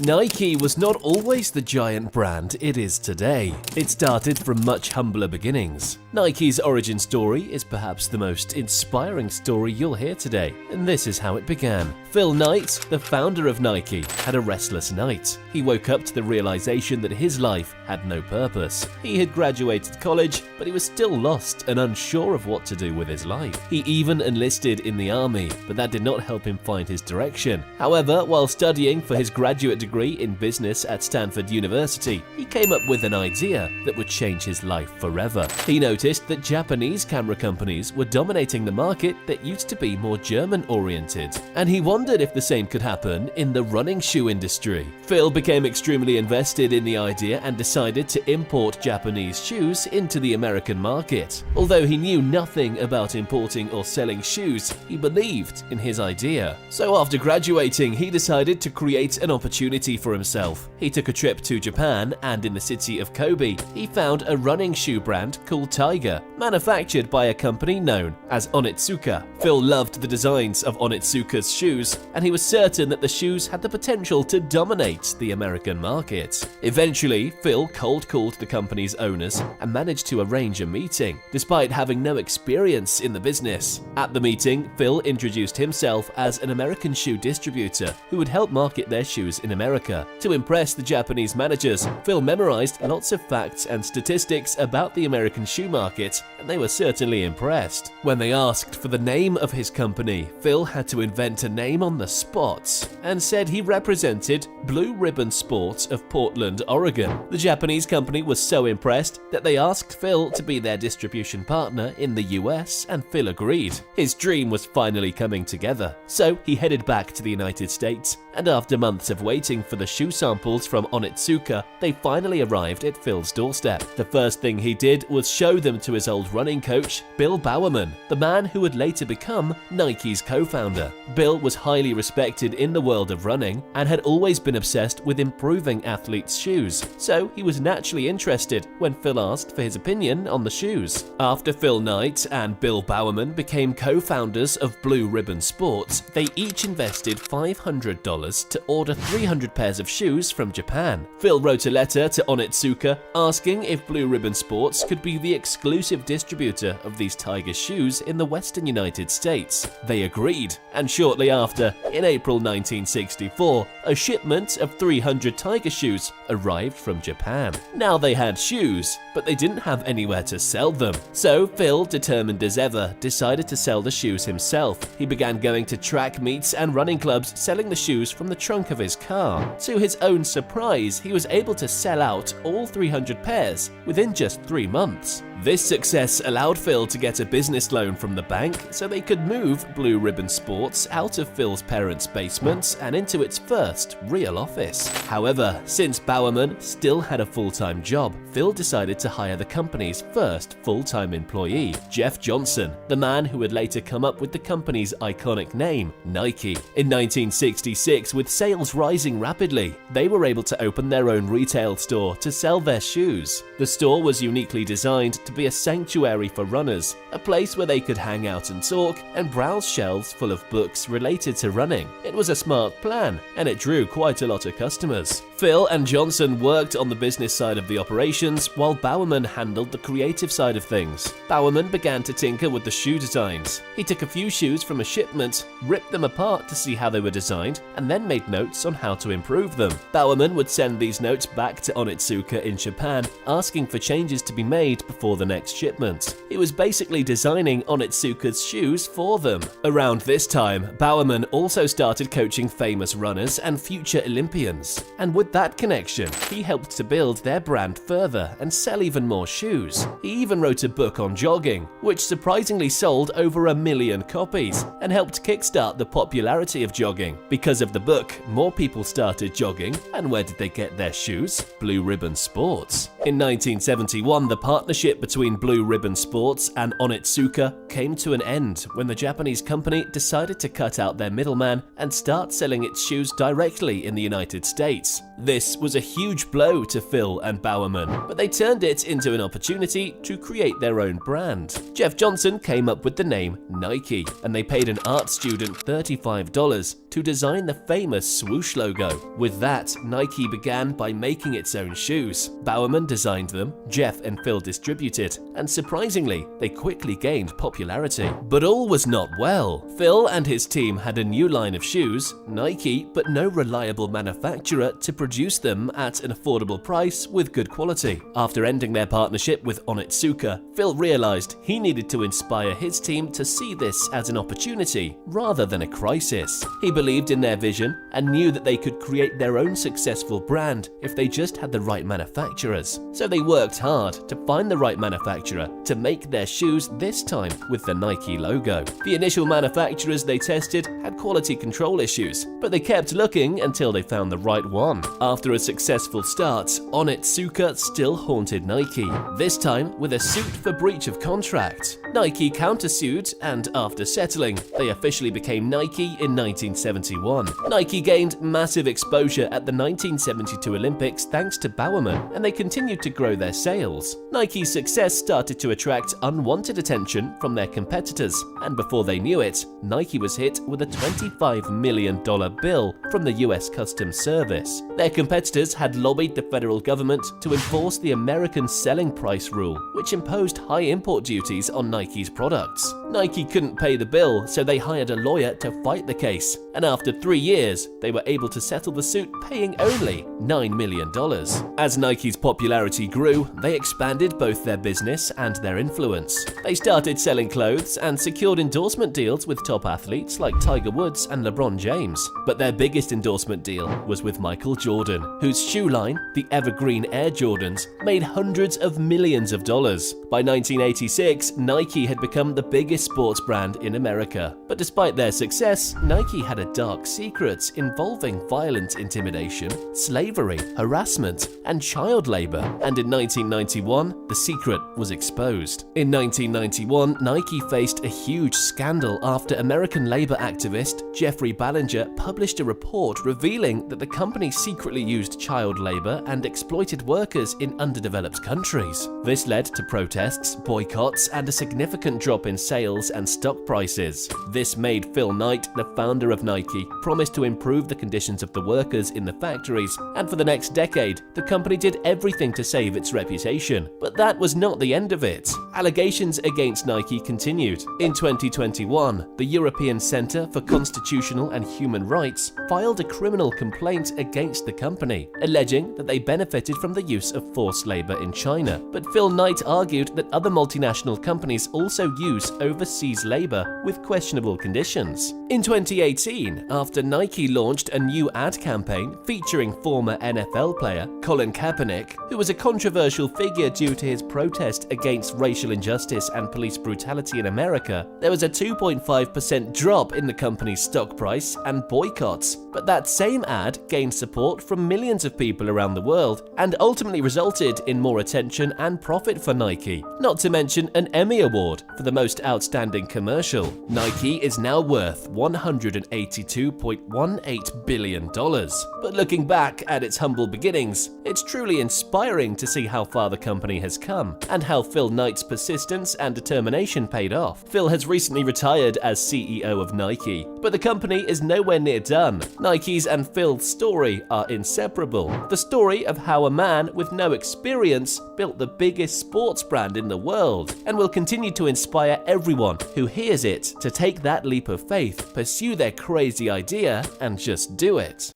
Nike was not always the giant brand it is today. It started from much humbler beginnings. Nike's origin story is perhaps the most inspiring story you'll hear today, and this is how it began. Phil Knight, the founder of Nike, had a restless night. He woke up to the realization that his life had no purpose. He had graduated college, but he was still lost and unsure of what to do with his life. He even enlisted in the army, but that did not help him find his direction. However, while studying for his graduate degree in business at Stanford University, he came up with an idea that would change his life forever. He noticed that Japanese camera companies were dominating the market that used to be more German-oriented, and he wondered if the same could happen in the running shoe industry. Phil became extremely invested in the idea and decided to import Japanese shoes into the American market. Although he knew nothing about importing or selling shoes, he believed in his idea. So after graduating, he decided to create an opportunity for himself. He took a trip to Japan, and in the city of Kobe, he found a running shoe brand called Tiger, manufactured by a company known as Onitsuka. Phil loved the designs of Onitsuka's shoes, and he was certain that the shoes had the potential to dominate the American market. Eventually, Phil cold called the company's owners and managed to arrange a meeting, despite having no experience in the business. At the meeting, Phil introduced himself as an American shoe distributor who would help market their shoes in America. To impress the Japanese managers, Phil memorized lots of facts and statistics about the American shoe market, and they were certainly impressed. When they asked for the name of his company, Phil had to invent a name on the spot and said he represented Blue Ribbon Sports of Portland, Oregon. The Japanese company was so impressed that they asked Phil to be their distribution partner in the US, and Phil agreed. His dream was finally coming together, so he headed back to the United States, and after months of waiting for the shoe samples from Onitsuka, they finally arrived at Phil's doorstep. The first thing he did was show them to his old running coach, Bill Bowerman, the man who would later become Nike's co-founder. Bill was highly respected in the world of running and had always been obsessed with improving athletes' shoes, so he was naturally interested when Phil asked for his opinion on the shoes. After Phil Knight and Bill Bowerman became co-founders of Blue Ribbon Sports, they each invested $500 to order 300 pairs of shoes from Japan. Phil wrote a letter to Onitsuka asking if Blue Ribbon Sports could be the exclusive distributor of these Tiger shoes in the western United States. They agreed, and shortly after, in April 1964, a shipment of 300 Tiger shoes arrived from Japan. Now they had shoes, but they didn't have anywhere to sell them. So Phil, determined as ever, decided to sell the shoes himself. He began going to track meets and running clubs, selling the shoes from the trunk of his car. To his own surprise, he was able to sell out all 300 pairs within just 3 months. This success allowed Phil to get a business loan from the bank so they could move Blue Ribbon Sports out of Phil's parents' basement and into its first real office. However, since Bowerman still had a full-time job, Phil decided to hire the company's first full-time employee, Jeff Johnson, the man who would later come up with the company's iconic name, Nike. In 1966, with sales rising rapidly, they were able to open their own retail store to sell their shoes. The store was uniquely designed to be a sanctuary for runners, a place where they could hang out and talk and browse shelves full of books related to running. It was a smart plan, and it drew quite a lot of customers. Phil and Johnson worked on the business side of the operations, while Bowerman handled the creative side of things. Bowerman began to tinker with the shoe designs. He took a few shoes from a shipment, ripped them apart to see how they were designed, and then made notes on how to improve them. Bowerman would send these notes back to Onitsuka in Japan, asking for changes to be made before the next shipment. He was basically designing Onitsuka's shoes for them. Around this time, Bowerman also started coaching famous runners and future Olympians. And with that connection, he helped to build their brand further and sell even more shoes. He even wrote a book on jogging, which surprisingly sold over 1 million copies and helped kickstart the popularity of jogging. Because of the book, more people started jogging, and where did they get their shoes? Blue Ribbon Sports. In 1971, the partnership between Blue Ribbon Sports and Onitsuka came to an end when the Japanese company decided to cut out their middleman and start selling its shoes directly in the United States. This was a huge blow to Phil and Bowerman, but they turned it into an opportunity to create their own brand. Jeff Johnson came up with the name Nike, and they paid an art student $35 to design the famous swoosh logo. With that, Nike began by making its own shoes. Bowerman designed them, Jeff and Phil distributed, and surprisingly, they quickly gained popularity. But all was not well. Phil and his team had a new line of shoes, Nike, but no reliable manufacturer to produce them at an affordable price with good quality. After ending their partnership with Onitsuka, Phil realized he needed to inspire his team to see this as an opportunity rather than a crisis. He believed in their vision and knew that they could create their own successful brand if they just had the right manufacturers. So they worked hard to find the right manufacturer to make their shoes, this time with the Nike logo. The initial manufacturers they tested had quality control issues, but they kept looking until they found the right one. After a successful start, Onitsuka still haunted Nike, this time with a suit for breach of contract. Nike countersued, and after settling, they officially became Nike in 1971. Nike gained massive exposure at the 1972 Olympics thanks to Bowerman, and they continued to grow their sales. Nike's success started to attract unwanted attention from their competitors, and before they knew it, Nike was hit with a $25 million bill from the US Customs Service. Their competitors had lobbied the federal government to enforce the American selling price rule, which imposed high import duties on Nike's products. Nike couldn't pay the bill, so they hired a lawyer to fight the case, and after 3 years, they were able to settle the suit, paying only $9 million. As Nike's popularity grew, they expanded both their business and their influence. They started selling clothes and secured endorsement deals with top athletes like Tiger Woods and LeBron James. But their biggest endorsement deal was with Michael Jordan, whose shoe line, the Evergreen Air Jordans, made hundreds of millions of dollars. By 1986, Nike had become the biggest sports brand in America. But despite their success, Nike had a dark secret involving violent intimidation, slavery, harassment, and child labor. And in 1991, the secret was exposed. In 1991, Nike faced a huge scandal after American labor activist Jeffrey Ballinger published a report revealing that the company secretly used child labor and exploited workers in underdeveloped countries. This led to protests, boycotts, and a significant drop in sales and stock prices. This made Phil Knight, the founder of Nike, promise to improve the conditions of the workers in the factories, and for the next decade, the company did everything to save its reputation. But that was not the end of it. Allegations against Nike continued. In 2021, the European Centre for Constitutional and Human Rights filed a criminal complaint against the company, alleging that they benefited from the use of forced labor in China. But Phil Knight argued that other multinational companies also use overseas labor with questionable conditions. In 2018, after Nike launched a new ad campaign featuring former NFL player Colin Kaepernick, who was a controversial figure due to his protest against racial injustice and police brutality in America, there was a 2.5% drop in the company's stock price and boycotts. But that same ad gained support from millions of people around the world and ultimately resulted in more attention and profit for Nike, not to mention an Emmy Award for the most outstanding commercial. Nike is now worth $182.18 billion. But looking back at its humble beginnings, it's truly inspiring to see how far the company has come and how Phil Knight's persistence and determination paid off. Phil has recently retired as CEO of Nike, but the company is nowhere near done. Nike's and Phil's story are inseparable. The story of how a man with no experience built the biggest sports brand in the world, and will continue to inspire everyone who hears it to take that leap of faith, pursue their crazy idea, and just do it.